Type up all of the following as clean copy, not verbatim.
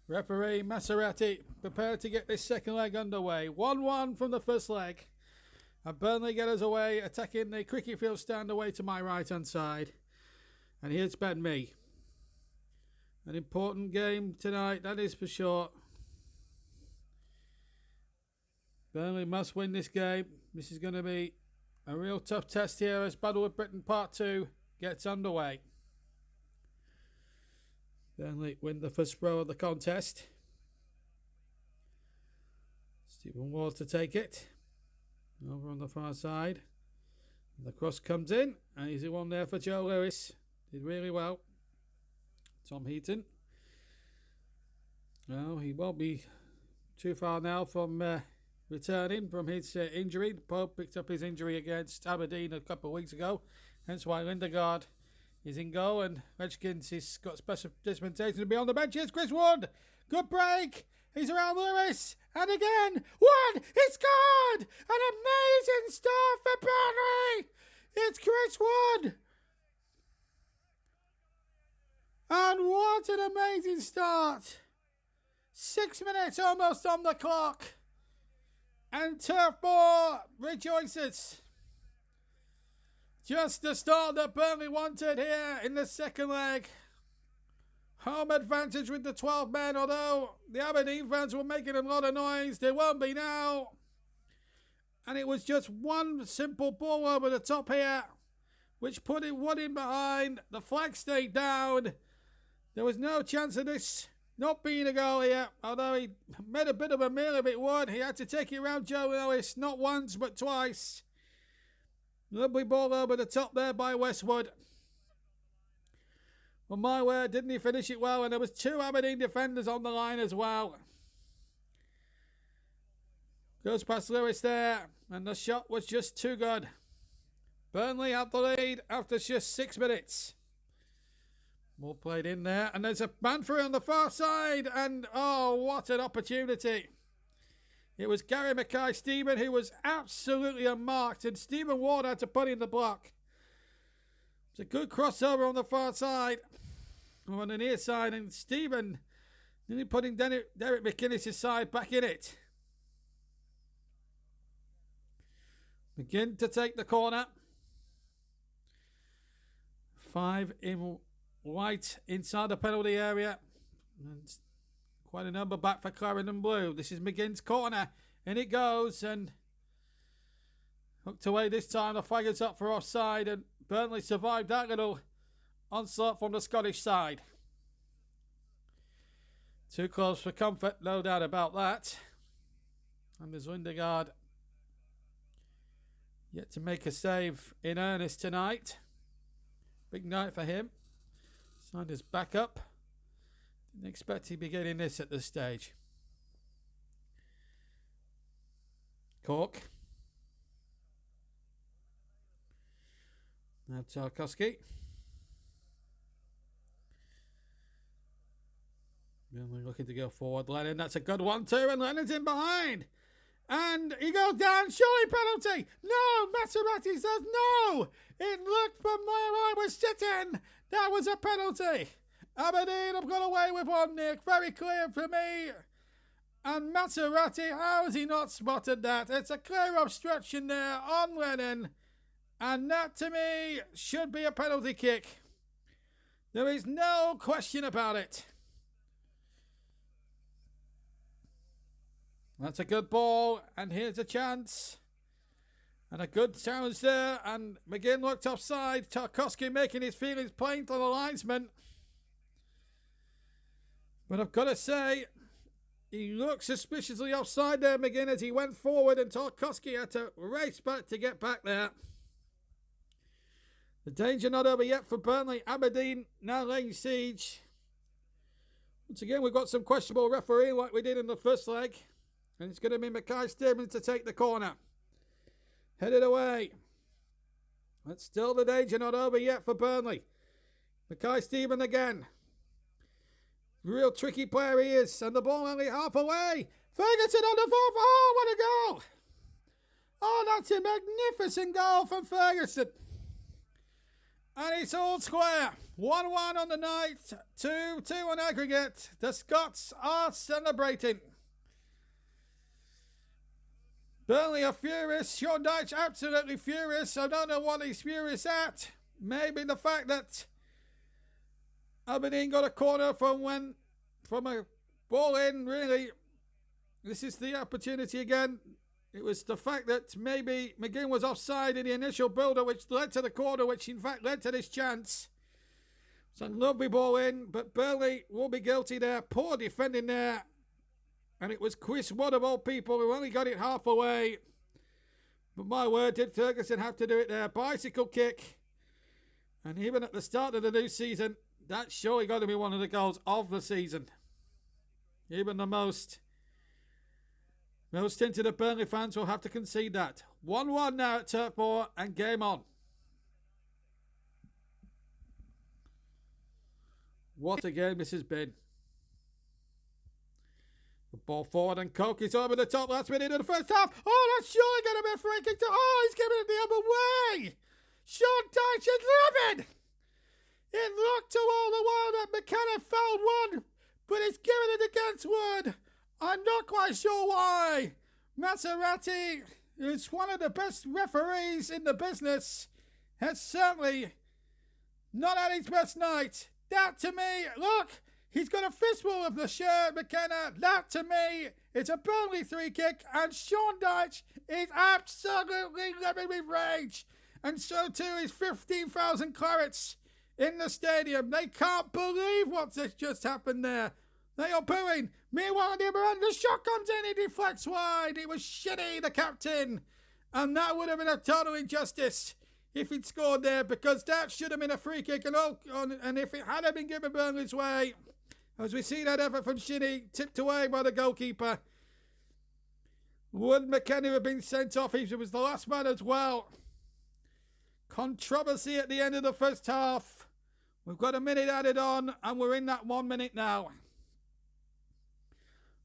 Referee Maserati prepared to get this second leg underway. 1-1 from the first leg. And Burnley get us away, attacking the cricket field stand away to my right-hand side. And here's Ben Mee. An important game tonight, that is for sure. Burnley must win this game. This is going to be a real tough test here as Battle of Britain Part 2 gets underway. Burnley win the first row of the contest. Stephen Ward to take it. Over on the far side. And the cross comes in. And easy one there for Joe Lewis. Did really well. Tom Heaton. No, he won't be too far now from returning from his injury. Pope picked up his injury against Aberdeen a couple of weeks ago. Hence why Lindegaard is in goal, and Redskins has got special dispensation to be on the bench. Here's Chris Wood. Good break. He's around Lewis. And again. One. He scored. An amazing start for Burnley. It's Chris Wood. And what an amazing start. 6 minutes almost on the clock. And Turf Moor rejoices. Just the start that Burnley wanted here in the second leg. Home advantage with the 12 men, although the Aberdeen fans were making a lot of noise. They won't be now. And it was just one simple ball over the top here, which put it one in behind. The flag stayed down. There was no chance of this not being a goal here, although he made a bit of a meal of it. Wood. He had to take it around Joe Lewis, not once but twice. Lovely ball over the top there by Westwood. Well, my word, didn't he finish it well? And there was two Aberdeen defenders on the line as well. Goes past Lewis there, and the shot was just too good. Burnley had the lead after just 6 minutes. More played in there, and there's a man through on the far side, and oh, what an opportunity. It was Gary Mackay-Steven who was absolutely unmarked, and Stephen Ward had to put in the block. It's a good crossover on the far side, or on the near side, and Stephen nearly putting Derek McInnes' side back in it. McGinn to take the corner. 5 in white inside the penalty area. And quite a number back for Clarendon Blue. This is McGinn's corner. And it goes. And hooked away this time. The flag is up for offside. And Burnley survived that little onslaught from the Scottish side. Too close for comfort. No doubt about that. And there's Lindegaard yet to make a save in earnest tonight. Big night for him. Signed his back up. Didn't expect he'd be getting this at this stage. Cork. Now Tarkowski. Really looking to go forward. Lennon, that's a good one too, and Lennon's in behind. And he goes down, surely penalty. No, Maserati says no. It looked from where I was sitting. That was a penalty. Aberdeen have got away with one, Nick. Very clear for me. And Maserati, how has he not spotted that? It's a clear obstruction there on Lennon. And that, to me, should be a penalty kick. There is no question about it. That's a good ball, and here's a chance. And a good challenge there, and McGinn looked offside. Tarkowski making his feelings plain to the linesman. But I've got to say, he looked suspiciously offside there, McGinn, as he went forward, and Tarkowski had to race back to get back there. The danger not over yet for Burnley. Aberdeen now laying siege. Once again, we've got some questionable refereeing like we did in the first leg. And it's going to be Mackay-Steven to take the corner. Headed away. But still the danger not over yet for Burnley. Mackay-Steven again. Real tricky player he is. And the ball only half away. Ferguson on the fourth. Oh, what a goal. Oh, that's a magnificent goal from Ferguson. And it's all square. 1-1 on the night, 2-2 on aggregate. The Scots are celebrating. Burnley are furious. Sean Dyche absolutely furious. I don't know what he's furious at. Maybe the fact that Aberdeen got a corner from a ball in, really. This is the opportunity again. It was the fact that maybe McGinn was offside in the initial build-up, which led to the corner, which in fact led to this chance. It's a lovely ball in, but Burnley will be guilty there. Poor defending there. And it was Chris Wood of all people who only got it half away. But my word, did Ferguson have to do it there. Bicycle kick. And even at the start of the new season, that's surely got to be one of the goals of the season. Even the most into the Burnley fans will have to concede that. 1-1 now at Turf Moor and game on. What a game this has been. The ball forward and Coke is over the top last minute of the first half. Oh, that's surely going to be a free kick. Oh, he's giving it the other way. Sean Dyche is livid. It looked to all the while that McKenna fouled one, but he's giving it against Wood. I'm not quite sure why. Maserati, who's one of the best referees in the business, has certainly not had his best night. That to me, look, he's got a fistful of the shirt, McKenna. That to me is a Burnley free kick, and Sean Dyche is absolutely living with rage. And so too is 15,000 Clarets in the stadium. They can't believe what's just happened there. They are booing. Meanwhile, on the other end, the shot comes in. He deflects wide. It was Shitty, the captain. And that would have been a total injustice if he'd scored there, because that should have been a free kick. And if it had been given Burnley's way, as we see that effort from Shitty tipped away by the goalkeeper, would McKenna have been sent off? He was the last man as well. Controversy at the end of the first half. We've got a minute added on, and we're in that 1 minute now.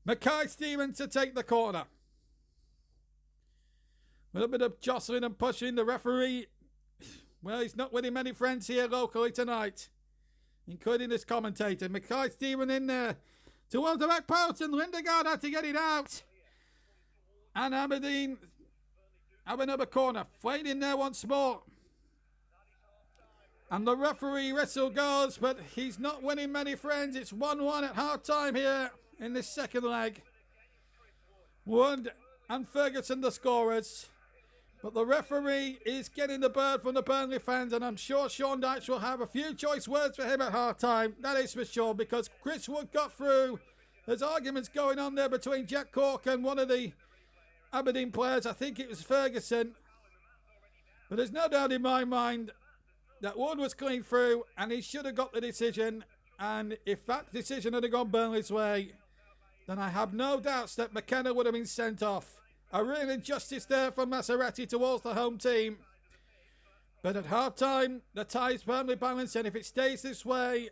Mackay-Stevens to take the corner. A little bit of jostling and pushing. The referee, well, he's not winning many friends here locally tonight, including this commentator. Mackay-Stevens in there towards the back post, and Lindegaard had to get it out. And Aberdeen have another corner. Played in there once more. And the referee whistle goes, but he's not winning many friends. It's 1-1 at half-time here in this second leg. Wood and Ferguson the scorers. But the referee is getting the bird from the Burnley fans, and I'm sure Sean Dyche will have a few choice words for him at half-time. That is for sure, because Chris Wood got through. There's arguments going on there between Jack Cork and one of the Aberdeen players. I think it was Ferguson. But there's no doubt in my mind that Wood was clean through, and he should have got the decision. And if that decision had gone Burnley's way, then I have no doubts that McKenna would have been sent off. A real injustice there from Maserati towards the home team. But at half-time, the tie's firmly balanced, and if it stays this way,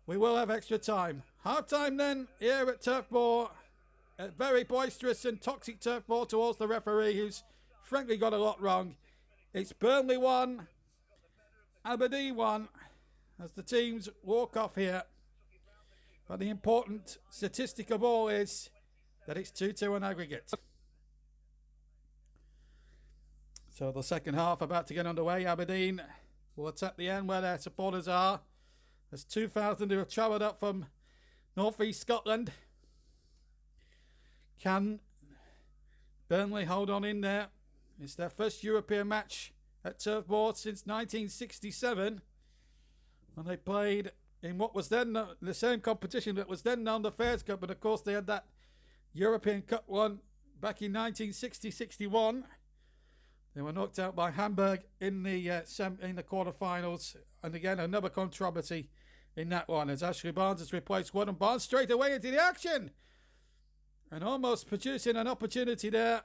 we will have extra time. Half-time then, here at Turf Moor. A very boisterous and toxic Turf Moor towards the referee, who's frankly got a lot wrong. It's Burnley 1, Aberdeen 1, as the teams walk off here. But the important statistic of all is that it's 2-2 on aggregate. So the second half about to get underway. Aberdeen will attack the end where their supporters are. There's 2,000 who have travelled up from North East Scotland. Can Burnley hold on in there? It's their first European match at Turf Moor since 1967, when they played in what was then the same competition that was then known the Fairs Cup, but of course they had that European Cup one back in 1960-61. They were knocked out by Hamburg in the quarter-finals, and again another controversy in that one as Ashley Barnes has replaced Wood, and Barnes straight away into the action and almost producing an opportunity there.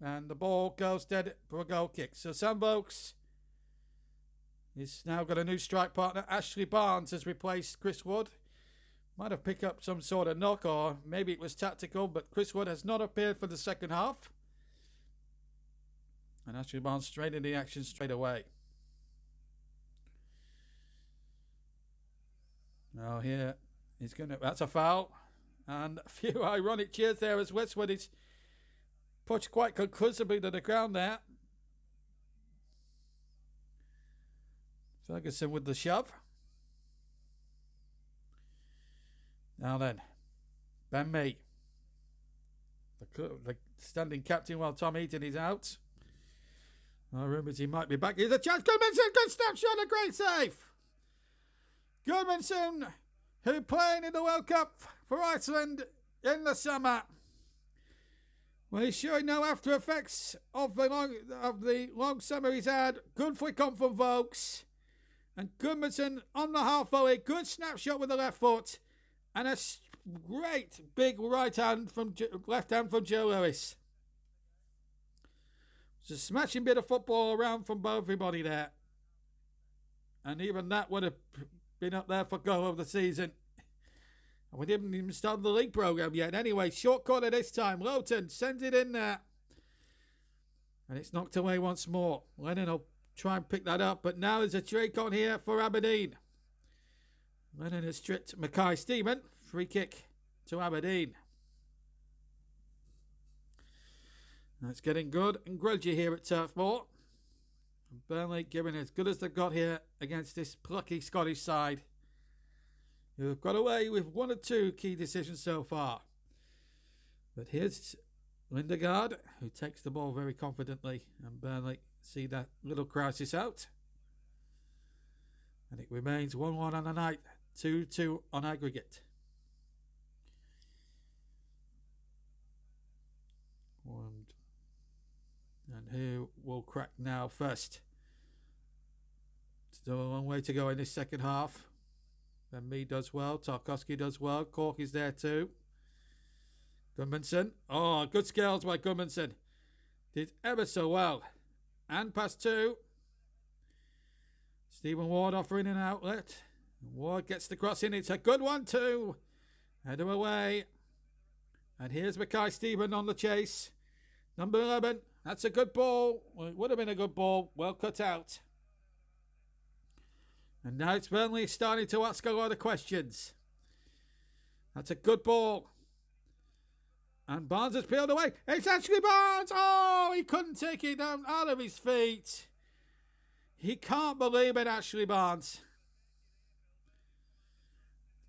And the ball goes dead for a goal kick. So Sam Vokes is now got a new strike partner. Ashley Barnes has replaced Chris Wood. Might have picked up some sort of knock, or maybe it was tactical, but Chris Wood has not appeared for the second half. And Ashley Barnes straight in the action straight away. Now here he's going to. That's a foul. And a few ironic cheers there as Westwood is pushed quite conclusively to the ground there. Ferguson with the shove. Now then, Ben Mee, the standing captain while Tom Heaton is out. Rumours he might be back. Here's a chance. Goodmanson, good snapshot, a great save. Goodmanson, who playing in the World Cup for Iceland in the summer. Well, he's showing no after effects of the long summer he's had. Good flick on from Vokes. And Goodmanson on the half volley. Good snapshot with the left foot. And a great big left hand from Joe Lewis. It's a smashing bit of football around from everybody there. And even that would have been up there for goal of the season. And we didn't even start the league programme yet. Anyway, short corner this time. Lowton sends it in there. And it's knocked away once more. Lennon will try and pick that up. But now there's a trick on here for Aberdeen. Lennon has stripped Mackay-Steven. Free kick to Aberdeen. It's getting good and grudgy here at Turf Moor. Burnley giving as good as they've got here against this plucky Scottish side, who have got away with one or two key decisions so far. But here's Lindegaard, who takes the ball very confidently, and Burnley see that little crisis out. And it remains 1-1 on the night, 2-2 on aggregate. And who will crack now first? Still a long way to go in this second half. Ben Mee does well. Tarkowski does well. Cork is there too. Goodmanson. Oh, good skills by Goodmanson. Did ever so well. And past two. Stephen Ward offering an outlet. Ward gets the cross in. It's a good one too. Header away. And here's Mackay-Steven on the chase. Number 11. That's a good ball. Well, it would have been a good ball. Well cut out. And now it's Burnley starting to ask a lot of questions. That's a good ball. And Barnes has peeled away. It's Ashley Barnes. Oh, he couldn't take it down out of his feet. He can't believe it, Ashley Barnes.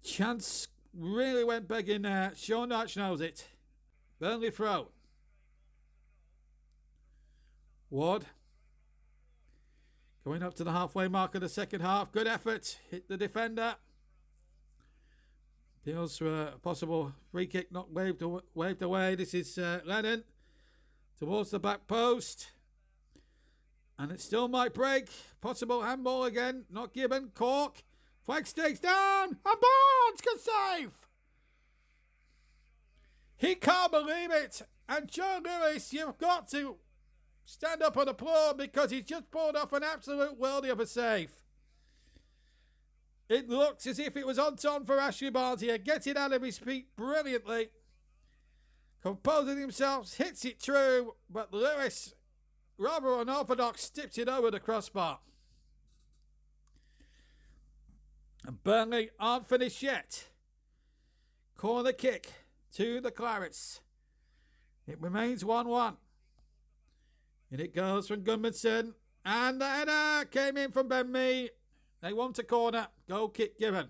Chance really went begging there. Sean Arch knows it. Burnley throw. Ward. Going up to the halfway mark of the second half. Good effort. Hit the defender. Appeals for a possible free kick not waved away. This is Lennon towards the back post. And it still might break. Possible handball again. Not given. Cork. Flag stakes down. And Barnes can save. He can't believe it. And Joe Lewis, you've got to stand up and applaud because he's just pulled off an absolute worldie of a save. It looks as if it was on time for Ashley Barnes here. Gets it out of his feet brilliantly. Composing himself, hits it true, but Lewis, rather unorthodox, tips it over the crossbar. And Burnley aren't finished yet. Corner kick to the Clarets. It remains 1-1. And it goes from Goodmanson. And the header came in from Ben Mee. They want a corner. Goal kick given.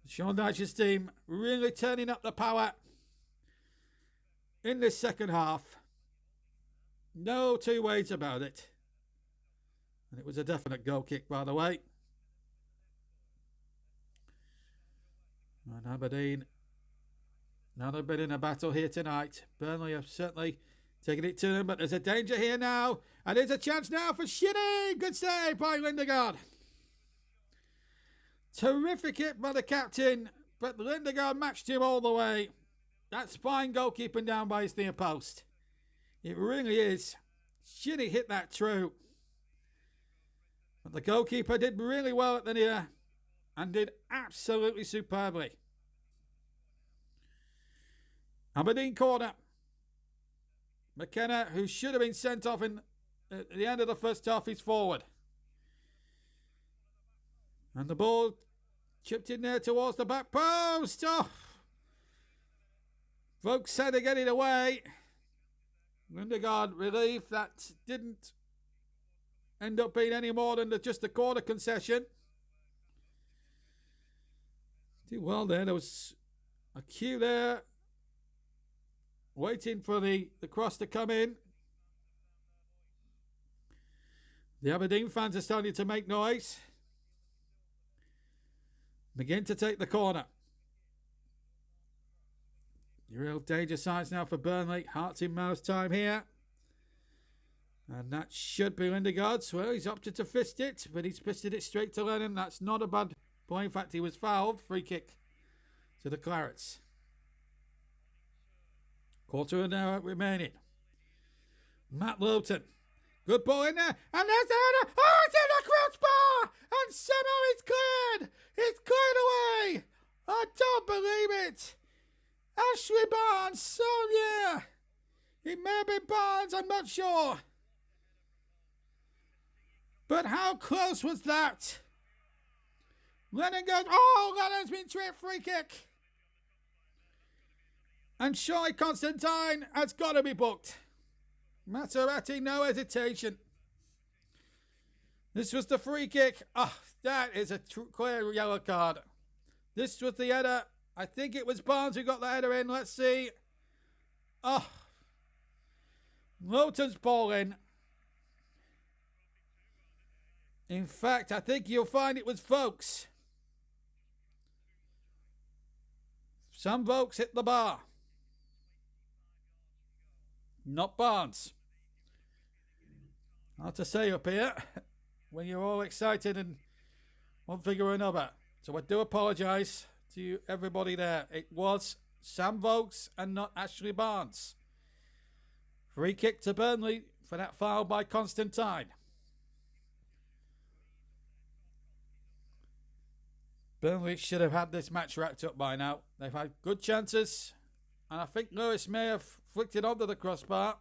Sean Dyche's team really turning up the power in this second half. No two ways about it. And it was a definite goal kick, by the way. And Aberdeen, now they've been in a battle here tonight. Burnley have certainly taking it to them, but there's a danger here now. And there's a chance now for Shinnie. Good save by Lindegaard. Terrific hit by the captain, but Lindegaard matched him all the way. That's fine goalkeeping down by his near post. It really is. Shinnie hit that true. But the goalkeeper did really well at the near and did absolutely superbly. Aberdeen corner. McKenna, who should have been sent off at the end of the first half, is forward. And the ball chipped in there towards the back post. Oh! Folks said to get it away. Lindegaard relief that didn't end up being any more than just a corner concession. Did well there. There was a queue there waiting for the cross to come in. The Aberdeen fans are starting to make noise. Begin to take the corner. Real danger signs now for Burnley. Hearts in mouth time here. And that should be Lindegaard's. Well, he's opted to fist it, but he's fisted it straight to Lennon. That's not a bad play. In fact, he was fouled. Free kick to the Clarets. Quarter of an hour remaining. Matt Lowton. Good ball in there. And there's the header. Oh, it's in the crossbar. And somehow it's cleared. It's cleared away. I don't believe it. Ashley Barnes. Oh, yeah. It may have been Barnes. I'm not sure. But how close was that? Lennon goes. Oh, Lennon's been tripped. Free kick. And surely Constantine has got to be booked. Maserati, no hesitation. This was the free kick. Oh, that is a clear yellow card. This was the header. I think it was Barnes who got the header in. Let's see. Oh. Lowton's ball in. In fact, I think you'll find it was Vokes. Sam Vokes hit the bar. Not Barnes. Hard to say up here when you're all excited and one thing or another. So I do apologise to everybody there. It was Sam Vokes and not Ashley Barnes. Free kick to Burnley for that foul by Constantine. Burnley should have had this match wrapped up by now. They've had good chances. And I think Lewis may have flicked it onto the crossbar.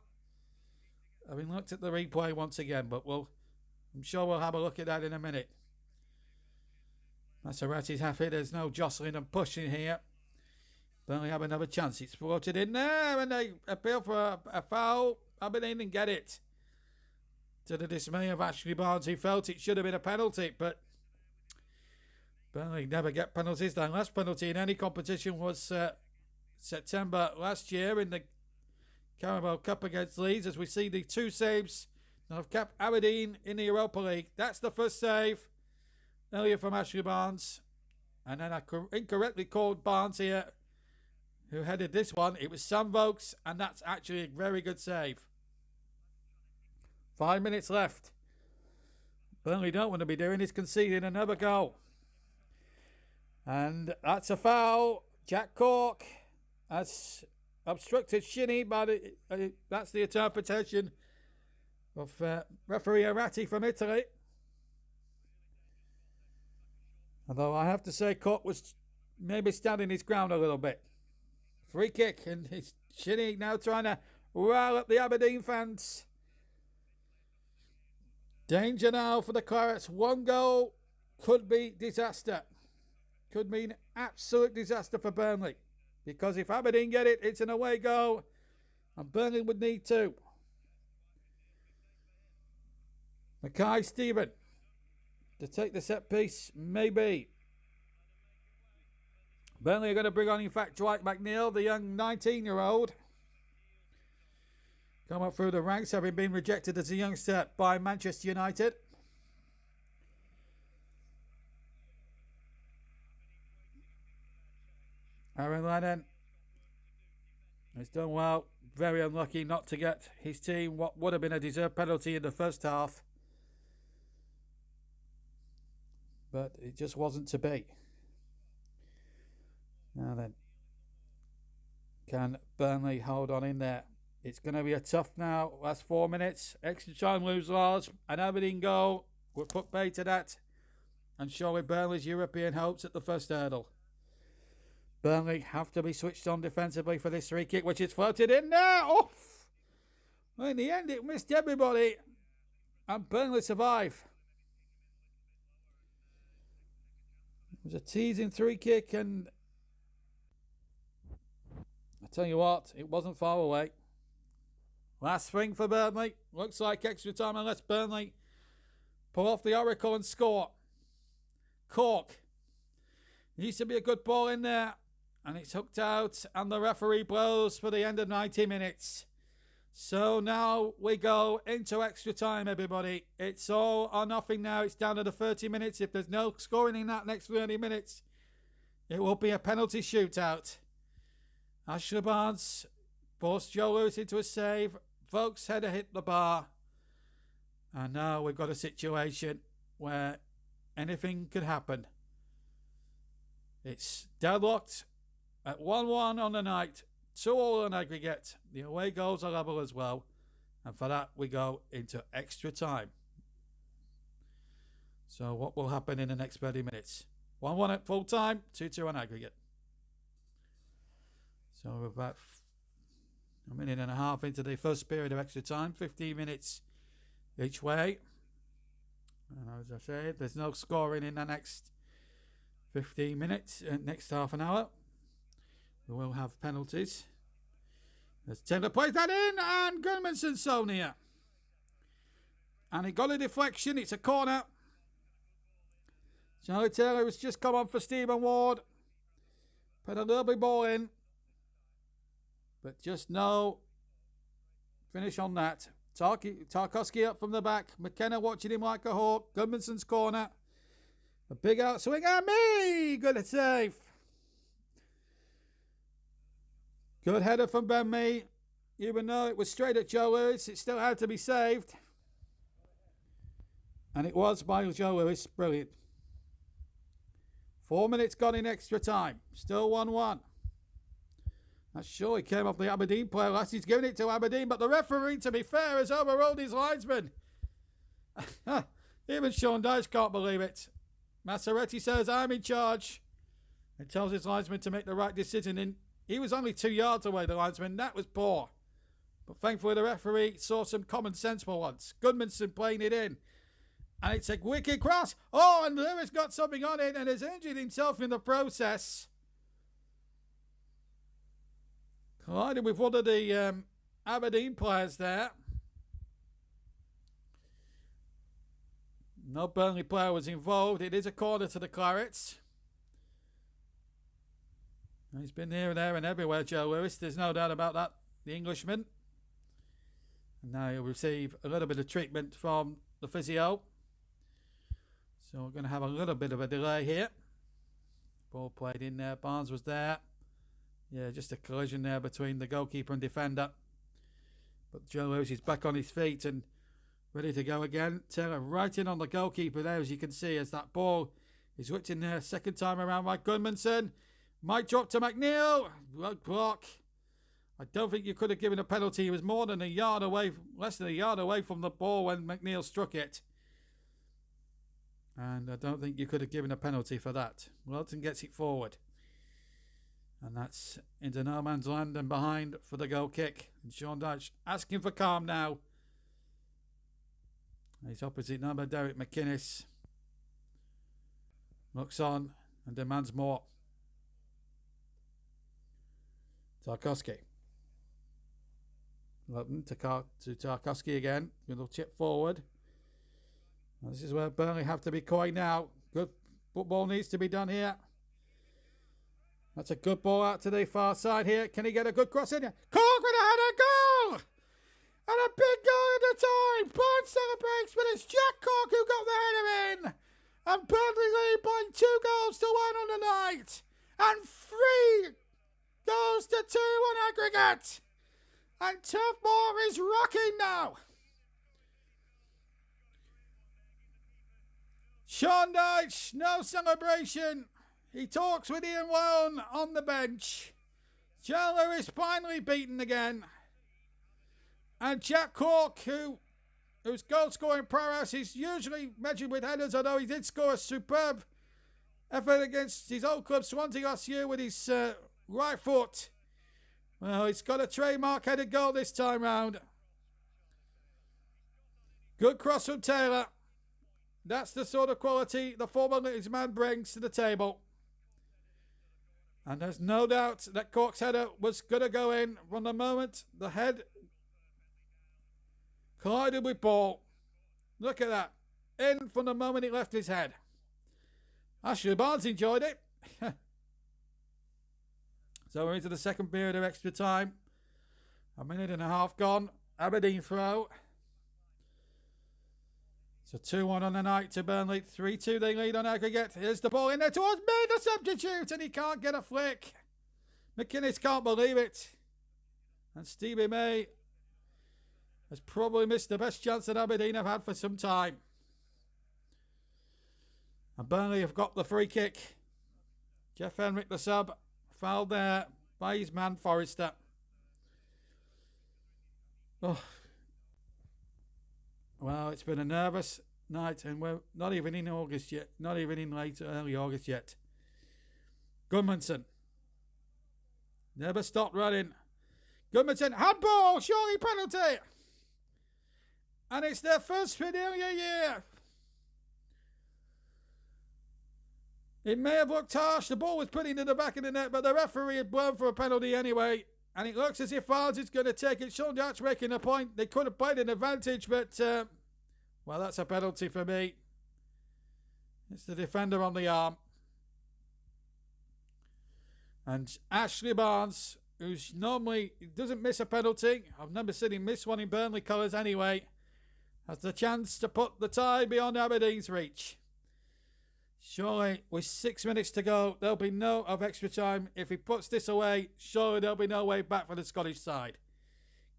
Having looked at the replay once again, but I'm sure we'll have a look at that in a minute. Maserati's happy. There's no jostling and pushing here. Burnley have another chance. It's floated in there and they appeal for a foul. Aberdeen didn't get it. To the dismay of Ashley Barnes, who felt it should have been a penalty, but Burnley never get penalties. Their last penalty in any competition was September last year in the Carabao Cup against Leeds, as we see the two saves that have kept Aberdeen in the Europa League. That's the first save earlier from Ashley Barnes. And then I incorrectly called Barnes here, who headed this one. It was Sam Vokes, and that's actually a very good save. 5 minutes left. Burnley don't want to be doing is conceding another goal. And that's a foul. Jack Cork has obstructed Shinny, but that's the interpretation of referee Arati from Italy. Although I have to say Cork was maybe standing his ground a little bit. Free kick, and it's Shinny now trying to rile up the Aberdeen fans. Danger now for the Clarets. One goal could be disaster. Could mean absolute disaster for Burnley. Because if Aberdeen get it, it's an away goal. And Burnley would need two. Mackay Stephen to take the set piece, maybe. Burnley are going to bring on, in fact, Dwight McNeil, the young 19-year-old. Come up through the ranks, having been rejected as a youngster by Manchester United. Aaron Lennon has done well. Very unlucky not to get his team what would have been a deserved penalty in the first half. But it just wasn't to be. Now then, can Burnley hold on in there? It's going to be a tough now. Last 4 minutes. Extra time, lose large. An Aberdeen goal would put bait to that. And surely Burnley's European hopes at the first hurdle. Burnley have to be switched on defensively for this free kick, which is floated in there. Off. Well, in the end, it missed everybody. And Burnley survive. It was a teasing 3 kick, and I tell you what, it wasn't far away. Last thing for Burnley. Looks like extra time unless Burnley pull off the Oracle and score. Cork. Needs to be a good ball in there. And it's hooked out. And the referee blows for the end of 90 minutes. So now we go into extra time, everybody. It's all or nothing now. It's down to the 30 minutes. If there's no scoring in that next 30 minutes, it will be a penalty shootout. Ashley Barnes forced Joe Lewis into a save. Vokes header hit the bar. And now we've got a situation where anything could happen. It's deadlocked at 1-1 on the night. 2-2 on aggregate. The away goals are level as well. And for that, we go into extra time. So what will happen in the next 30 minutes? 1-1 at full time, 2-2 on aggregate. So we're about a minute and a half into the first period of extra time. 15 minutes each way. And as I said, there's no scoring in the next 15 minutes. Next half an hour. We will have penalties. As Taylor plays that in, and Gudmundsson so near. And he got a deflection. It's a corner. Charlie Taylor has just come on for Stephen Ward. Put a little bit ball in. But just no finish on that. Tarkowski up from the back. McKenna watching him like a hawk. Gudmundsson's corner. A big outswing. And me! Good save. Good header from Ben Mee. Even though it was straight at Joe Lewis, it still had to be saved. And it was by Joe Lewis. Brilliant. 4 minutes gone in extra time. Still 1-1. That surely came off the Aberdeen player last. He's giving it to Aberdeen, but the referee, to be fair, has overruled his linesman. Even Sean Dyche can't believe it. Massaretti says, I'm in charge. It tells his linesman to make the right decision. And he was only 2 yards away, the linesman. That was poor. But thankfully, the referee saw some common sense for once. Gudmundsson playing it in. And it's a wicked cross. Oh, and Lewis got something on it and has injured himself in the process. Collided with one of the Aberdeen players there. No Burnley player was involved. It is a corner to the Clarets. He's been here and there and everywhere, Joe Lewis. There's no doubt about that. The Englishman. And now he'll receive a little bit of treatment from the physio. So we're going to have a little bit of a delay here. Ball played in there. Barnes was there. Yeah, just a collision there between the goalkeeper and defender. But Joe Lewis is back on his feet and ready to go again. Taylor right in on the goalkeeper there, as you can see, as that ball is whipped in there. Second time around by Gudmundsson. Might drop to McNeil. Road block. I don't think you could have given a penalty. He was more than a yard away, less than a yard away from the ball when McNeil struck it. And I don't think you could have given a penalty for that. Wilton gets it forward. And that's into no man's land and behind for the goal kick. And Sean Dyche asking for calm now. His opposite number, Derek McInnes, looks on and demands more. Tarkowski. Wilton to Tarkowski again. Little chip forward. This is where Burnley have to be coy now. Good football needs to be done here. That's a good ball out to the far side here. Can he get a good cross in here? Cork with a header goal! And a big goal at the time. Barnes celebrates, but it's Jack Cork who got the header in. And Burnley lead by 2 goals to 1 on the night. And 3 goes to 2 on aggregate. And Turfmoor is rocking now. Sean Dyche, no celebration. He talks with Ian Lone on the bench. Joe Lewis finally beaten again. And Jack Cork, whose goal-scoring prowess is usually measured with headers, although he did score a superb effort against his old club Swansea last year with his right foot. Well, he's got a trademark headed goal this time round. Good cross from Taylor. That's the sort of quality the former Leeds man brings to the table. And there's no doubt that Cork's header was going to go in from the moment the head collided with ball. Look at that. In from the moment it left his head. Ashley Barnes enjoyed it. So we're into the second period of extra time. A minute and a half gone. Aberdeen throw. It's a 2-1 on the night to Burnley. 3-2 they lead on aggregate. Here's the ball in there towards me, the substitute, and he can't get a flick. McInnes can't believe it. And Stevie May has probably missed the best chance that Aberdeen have had for some time. And Burnley have got the free kick. Jeff Henrik, the sub, fouled there by his man Forrester. Oh. Well, it's been a nervous night, and we're not even in August yet. Not even in early August yet. Gudmundsson. Never stopped running. Gudmundsson, handball, surely penalty. And it's their first familiar year. It may have looked harsh. The ball was put into the back of the net, but the referee had blown for a penalty anyway. And it looks as if Barnes is going to take it. Sean Dutch making a point. They could have played an advantage, but, well, that's a penalty for me. It's the defender on the arm. And Ashley Barnes, who's normally doesn't miss a penalty. I've never seen him miss one in Burnley colours anyway. Has the chance to put the tie beyond Aberdeen's reach. Surely, with 6 minutes to go, there'll be no of extra time. If he puts this away, surely there'll be no way back for the Scottish side.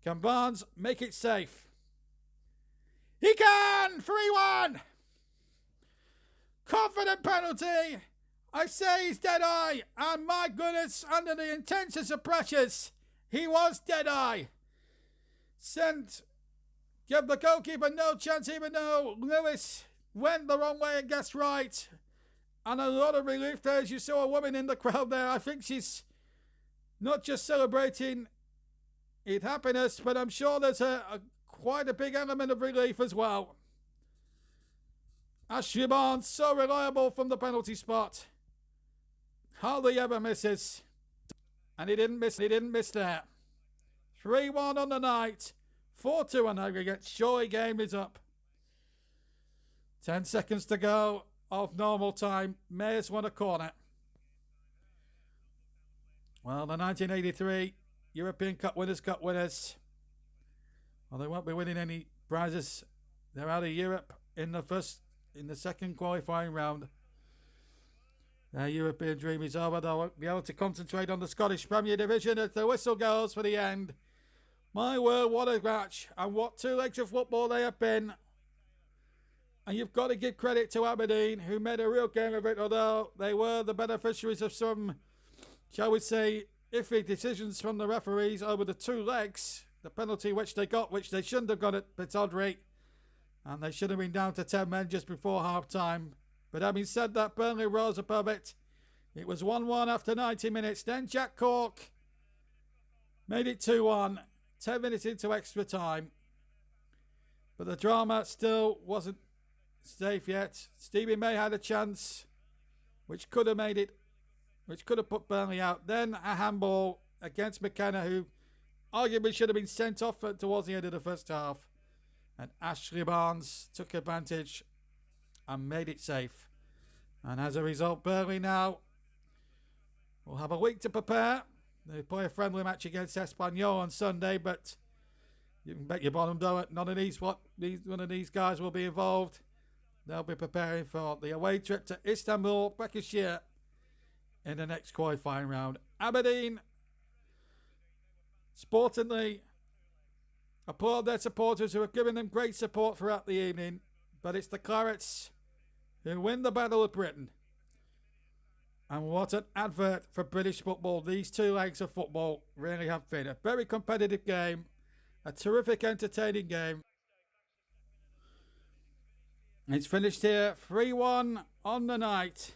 Can Barnes make it safe? He can! 3-1! Confident penalty! I say he's dead-eye, and my goodness, under the intensest of pressures, he was dead-eye. Give the goalkeeper no chance, even though Lewis went the wrong way and guessed right. And a lot of relief there as you saw a woman in the crowd there. I think she's not just celebrating its happiness, but I'm sure there's quite a big element of relief as well. Ashley Barnes, so reliable from the penalty spot. Hardly ever misses. And he didn't miss there. 3-1 on the night. 4-2 on aggregate. Surely game is up. 10 seconds to go of normal time. Mayers won a corner. Well, the 1983 European Cup winners. Well, they won't be winning any prizes. They're out of Europe in the second qualifying round. Their European dream is over. They'll be able to concentrate on the Scottish Premier Division as the whistle goes for the end. My word, what a match, and what 2 legs of football they have been. And you've got to give credit to Aberdeen, who made a real game of it, although they were the beneficiaries of some, shall we say, iffy decisions from the referees over the 2 legs. The penalty which they got, which they shouldn't have got at Pittodrie. And they should have been down to 10 men just before half-time. But having said that, Burnley rose above it. It was 1-1 after 90 minutes. Then Jack Cork made it 2-1, 10 minutes into extra time. But the drama still wasn't safe yet. Stevie May had a chance which could have made it, which could have put Burnley out. Then a handball against McKenna, who arguably should have been sent off towards the end of the first half. And Ashley Barnes took advantage and made it safe. And as a result, Burnley now will have a week to prepare. They play a friendly match against Espanyol on Sunday, but you can bet your bottom dollar none of these guys will be involved. They'll be preparing for the away trip to Istanbul, Başakşehir, in the next qualifying round. Aberdeen, sportingly, applaud their supporters who have given them great support throughout the evening, but it's the Clarets who win the Battle of Britain. And what an advert for British football these 2 legs of football really have been. A very competitive game, a terrific entertaining game. It's finished here 3-1 on the night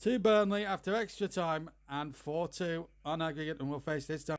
to Burnley after extra time and 4-2 on aggregate, and we'll face this time